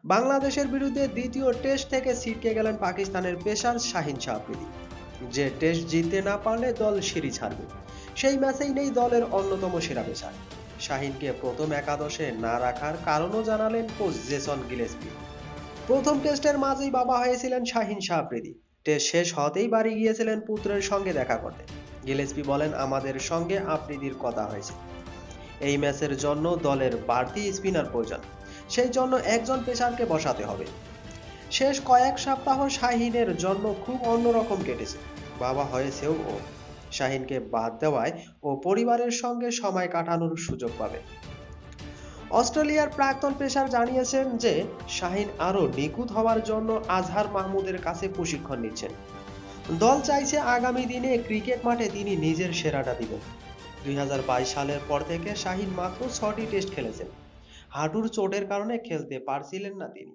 বাংলাদেশের বিরুদ্ধে দ্বিতীয় টেস্ট থেকে ছিটকে গেলেন পাকিস্তানের পেসার শাহিন শাহ আফ্রিদি, যে টেস্ট জিততে না পারলে দল সিরিজ হারবে। সেই ম্যাচেই নেই দলের অন্যতম সেরা পেসার। শাহিনকে প্রথম একাদশে না রাখার কারণও জানালেন কোচ জেসন গিলেস্পি। প্রথম টেস্টের মাঝেই বাবা হয়েছিলেন শাহিন শাহ আফ্রিদি। টেস্ট শেষ হতেই বাড়ি গিয়েছিলেন পুত্রের সঙ্গে দেখা করতে। গিলেস্পি বলেন, আমাদের সঙ্গে আফ্রিদির কথা হয়েছে। এই ম্যাচের জন্য দলের বাড়তি স্পিনার প্রয়োজন, সেই জন্য একজন পেসারকে বসাতে হবে। শেষ কয়েক সপ্তাহ শাহিনের জন্য খুব অন্যরকম কেটেছে। বাবা হয়েছেও ও। শাহিনকে বাদ দেওয়ায় ও পরিবারের সঙ্গে সময় কাটানোর সুযোগ পাবে। অস্ট্রেলিয়ার প্রাক্তন পেসার জানিয়েছেন যে শাহিন আরও নিখুঁত হওয়ার জন্য আজহার মাহমুদের কাছে প্রশিক্ষণ নিচ্ছেন। দল চাইছে আগামী দিনে ক্রিকেট মাঠে তিনি নিজের সেরাটা দিবেন। 2022 সালের পর থেকে শাহিন মাত্র 6টি টেস্ট খেলেছেন। হাঁটুর চোটের কারণে খেলতে পারছিলেন না তিনি।